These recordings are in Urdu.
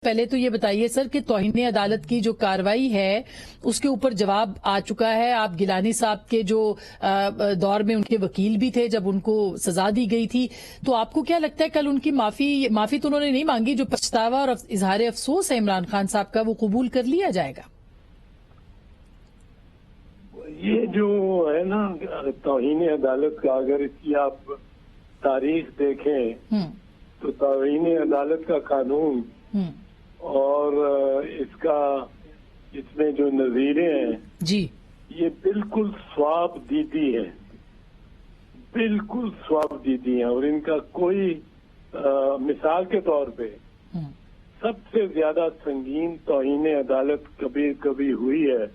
پہلے تو یہ بتائیے سر کہ توہین عدالت کی جو کارروائی ہے اس کے اوپر جواب آ چکا ہے. آپ گیلانی صاحب کے جو دور میں ان کے وکیل بھی تھے جب ان کو سزا دی گئی تھی, تو آپ کو کیا لگتا ہے کل ان کی معافی تو انہوں نے نہیں مانگی, جو پچھتاوا اور اظہار افسوس ہے عمران خان صاحب کا وہ قبول کر لیا جائے گا؟ یہ جو ہے نا توہین عدالت کا, اگر اس کی آپ تاریخ دیکھیں تو توہین عدالت کا قانون اور اس میں جو نظیریں ہیں جی یہ بالکل سواب دیدی ہیں, بالکل سواب دیدی ہیں, اور ان کا کوئی مثال کے طور پہ سب سے زیادہ سنگین توہین عدالت کبھی ہوئی ہے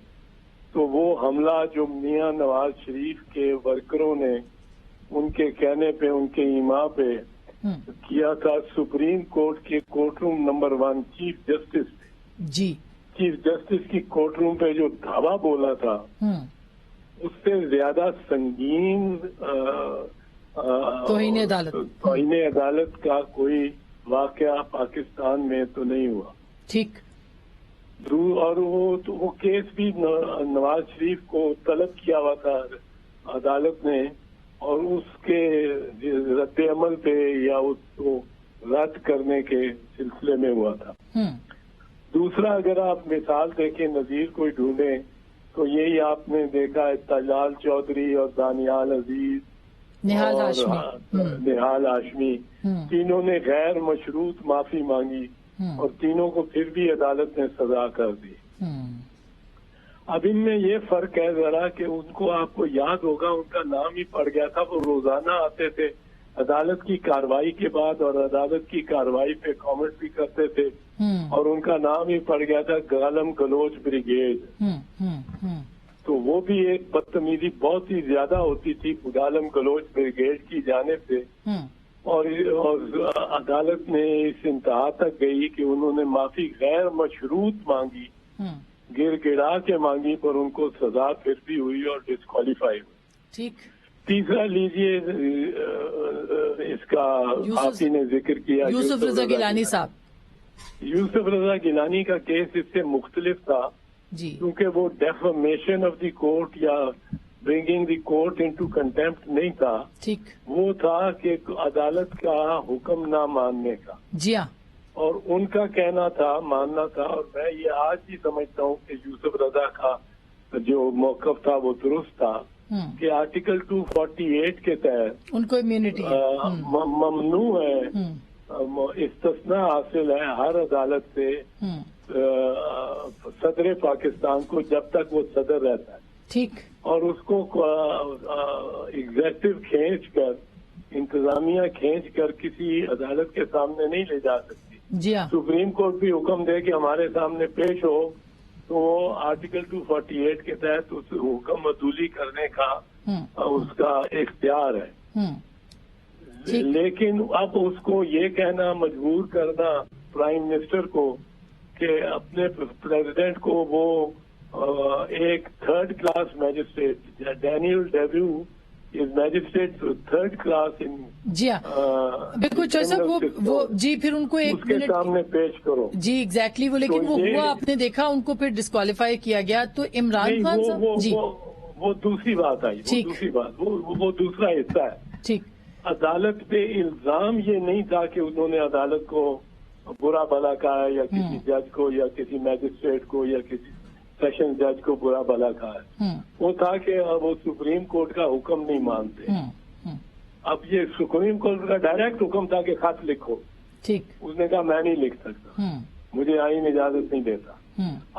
تو وہ حملہ جو میاں نواز شریف کے ورکروں نے ان کے کہنے پہ ان کے ایما پہ کیا تھا سپریم کورٹ کے court room number 1 chief justice پہ. جی چیف جسٹس کی کورٹ روم پہ جو دھاوا بولا تھا اس سے زیادہ سنگین توہین عدالت کا کوئی واقعہ پاکستان میں تو نہیں ہوا. ٹھیک. اور وہ کیس بھی نواز شریف کو طلب کیا ہوا تھا عدالت نے, اور اس کے رد عمل پہ یا اس کو رد کرنے کے سلسلے میں ہوا تھا. دوسرا, اگر آپ مثال دیکھیں نظیر کوئی ڈھونڈیں تو یہی آپ نے دیکھا ہے طلال چودھری اور دانیال عزیز, نہال ہاشمی, تینوں نے غیر مشروط معافی مانگی اور تینوں کو پھر بھی عدالت نے سزا کر دی. اب ان میں یہ فرق ہے ذرا کہ ان کو آپ کو یاد ہوگا ان کا نام ہی پڑ گیا تھا, وہ روزانہ آتے تھے عدالت کی کارروائی کے بعد اور عدالت کی کارروائی پہ کامنٹ بھی کرتے تھے, اور ان کا نام ہی پڑ گیا تھا گالم گلوچ بریگیڈ. تو وہ بھی ایک بدتمیزی بہت ہی زیادہ ہوتی تھی گالم گلوچ بریگیڈ کی جانب سے, اور عدالت نے اس انتہا تک گئی کہ انہوں نے معافی غیر مشروط مانگی, گر گڑا کے مانگی, پر ان کو سزا پھر بھی ہوئی اور ڈسکوالیفائی ہوئی. ٹھیک. تیسرا لیجئے اس کا آپ ہی نے ذکر کیا یوسف رضا گیلانی صاحب. یوسف رضا گیلانی کا کیس اس سے مختلف تھا جی, کیونکہ وہ ڈیفامیشن آف دی کورٹ یا bringing the court into contempt نہیں تھا. ٹھیک. وہ تھا کہ عدالت کا حکم نہ ماننے کا. جی ہاں. اور ان کا کہنا تھا, ماننا تھا, اور میں یہ آج بھی سمجھتا ہوں کہ یوسف رضا کا جو موقف تھا وہ درست تھا کہ آرٹیکل 248 کے تحت ان کو امیونٹی ممنوع ہے, استثناء حاصل ہے ہر عدالت سے صدر پاکستان کو جب تک وہ صدر رہتا ہے. ٹھیک. اور اس کو ایگزیکٹو کھینچ کر, انتظامیہ کھینچ کر کسی عدالت کے سامنے نہیں لے جا سکتی. جی ہاں. سپریم کورٹ بھی حکم دے کہ ہمارے سامنے پیش ہو تو وہ آرٹیکل 248 کے تحت اس حکم عدولی کرنے کا اس کا اختیار ہے. لیکن اب اس کو یہ کہنا, مجبور کرنا پرائم منسٹر کو کہ اپنے پریزیڈنٹ کو وہ ایک 3rd کلاس میجسٹریٹ, ڈینیل ڈیویو از میجسٹریٹ 3rd کلاس ان. جی ہاں بالکل چوہے صاحب, وہ جی پھر ان کو ایک منٹ سامنے پیش کرو. جی ایگزیکٹلی وہ, لیکن وہ ہوا آپ نے دیکھا ان کو پھر ڈسکوالیفائی کیا گیا. تو عمران خان صاحب جی وہ دوسری بات آئی, دوسری بات وہ دوسرا حصہ ہے. ٹھیک. عدالت پہ الزام یہ نہیں تھا کہ انہوں نے عدالت کو برا بھلا کہا ہے یا کسی جج کو یا کسی میجسٹریٹ کو یا کسی سیشن جج کو برا بھلا کہا ہے. وہ تھا کہ وہ سپریم کورٹ کا حکم نہیں مانتے. اب یہ سپریم کورٹ کا ڈائریکٹ حکم تھا کہ خط لکھو. ٹھیک. اس نے کہا میں نہیں لکھ سکتا, مجھے آئین اجازت نہیں دیتا.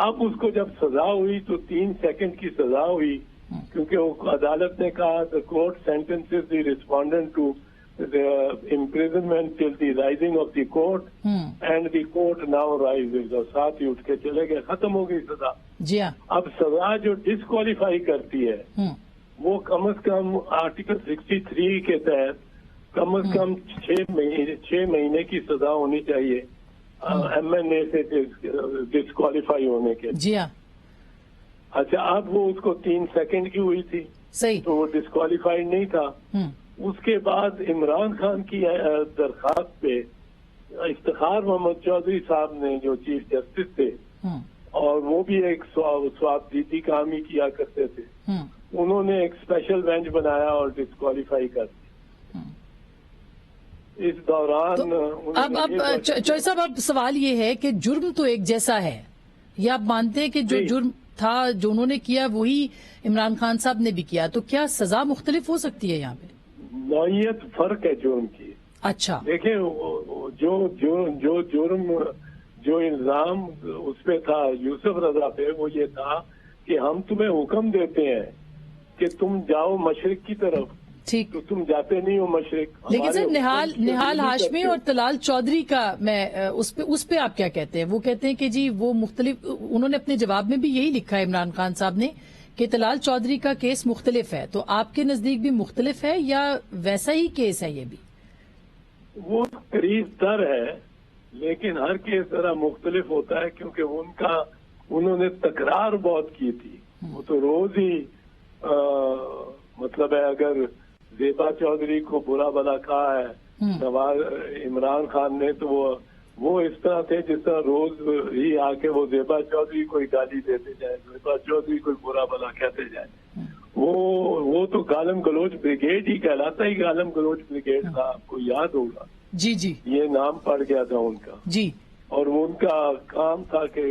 اب اس کو جب سزا ہوئی تو 3 سیکنڈ کی سزا ہوئی, کیونکہ عدالت نے کہا the court sentences the respondent to the imprisonment till the rising of the court and the court now rises, اور ساتھ ہی اٹھ کے چلے گئے, ختم ہو گئی سزا. جی ہاں. اب سزا جو ڈسکوالیفائی کرتی ہے وہ کم از کم آرٹیکل 63 کے تحت کم از کم 6 مہینے کی سزا ہونی چاہیے ایم این اے سے ڈسکوالیفائی ہونے کے. جی ہاں. اچھا, اب وہ اس کو 3 سیکنڈ کی ہوئی تھی, صحیح, تو وہ ڈسکوالیفائڈ نہیں تھا. اس کے بعد عمران خان کی درخواست پہ افتخار محمد چودھری صاحب نے جو چیف جسٹس تھے اور وہ بھی ایک سواب دیدی کام ہی کیا کرتے تھے، انہوں نے ایک اسپیشل بینچ بنایا اور ڈسکوالیفائی کر دیا اس دوران۔ اب چوہدری صاحب، اب سوال یہ ہے کہ جرم تو ایک جیسا ہے، یہ آپ مانتے ہیں کہ جو جرم تھا جو انہوں نے کیا وہی عمران خان صاحب نے بھی کیا، تو کیا سزا مختلف ہو سکتی ہے یہاں پہ؟ نوعیت فرق ہے جرم کی۔ اچھا، دیکھیں جو جرم جو الزام اس پہ تھا یوسف رضا پہ، وہ یہ تھا کہ ہم تمہیں حکم دیتے ہیں کہ تم جاؤ مشرق کی طرف، ٹھیک، تو تم جاتے نہیں ہو مشرق۔ لیکن سر نہال ہاشمی اور طلال چودھری کا میں اس پہ آپ کیا کہتے ہیں؟ وہ کہتے ہیں کہ جی وہ مختلف، انہوں نے اپنے جواب میں بھی یہی لکھا ہے عمران خان صاحب نے کہ طلال چودھری کا کیس مختلف ہے، تو آپ کے نزدیک بھی مختلف ہے یا ویسا ہی کیس ہے یہ بھی؟ وہ قریب تر ہے، لیکن ہر کیس ذرا مختلف ہوتا ہے کیونکہ انہوں نے تکرار بہت کی تھی۔ وہ تو روز ہی مطلب ہے، اگر زیبا چودھری کو برا بلا کہا ہے عمران خان نے، تو وہ اس طرح تھے جس طرح روز ہی آ کے وہ زیبا چودھری کو ہی گالی دیتے جائیں، زیبا چودھری کو برا بلا کہتے جائیں۔ وہ تو گالم گلوچ بریگیڈ ہی کہلاتا ہی، گالم گلوچ بریگیڈ تھا، آپ کو یاد ہوگا۔ جی جی، یہ نام پڑ گیا تھا ان کا جی، اور ان کا کام تھا کہ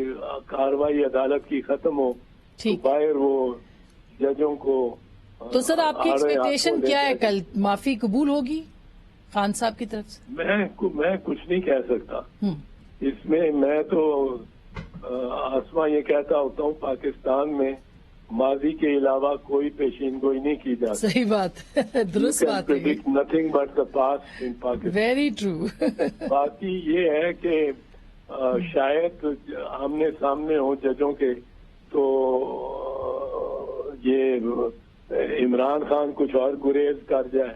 کارروائی عدالت کی ختم ہو تو باہر وہ ججوں کو۔ تو سر آپ کی ایکسپیکٹیشن کیا ہے؟ کل معافی قبول ہوگی خان صاحب کی طرف سے؟ میں کچھ نہیں کہہ سکتا اس میں تو آسما یہ کہتا ہوتا ہوں، پاکستان میں ماضی کے علاوہ کوئی پیشین گوئی نہیں کی جاتی۔ صحیح بات، درست بات ہے، nothing but the past in Pakistan. Very true. باقی یہ ہے کہ شاید آمنے سامنے ہو ججوں کے تو یہ عمران خان کچھ اور گریز کر جائے۔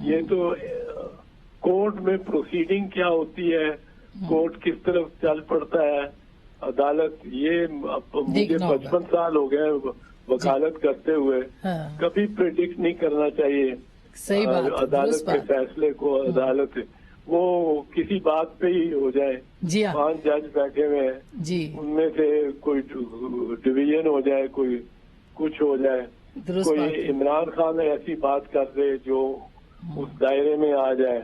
یہ تو کورٹ میں پروسیڈنگ کیا ہوتی ہے، کورٹ کس طرف چل پڑتا ہے، عدالت، یہ مجھے 55 سال ہو گئے وکالت کرتے ہوئے، کبھی پریڈکٹ نہیں کرنا چاہیے عدالت کے فیصلے کو۔ عدالت وہ کسی بات پہ ہی ہو جائے، 5 جج بیٹھے ہوئے ہیں، ان میں سے کوئی ڈویژن ہو جائے، کوئی کچھ ہو جائے، کوئی عمران خان ایسی بات کر دے جو اس دائرے میں آ جائے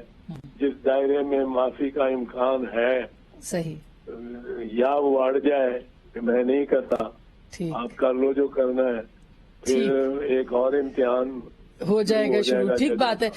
جس دائرے میں معافی کا امکان ہے، صحیح، یا وہ اڑ جائے کہ میں نہیں کرتا، آپ کر لو جو کرنا ہے، پھر ایک اور امتحان ہو جائے گا شروع۔ ٹھیک بات ہے۔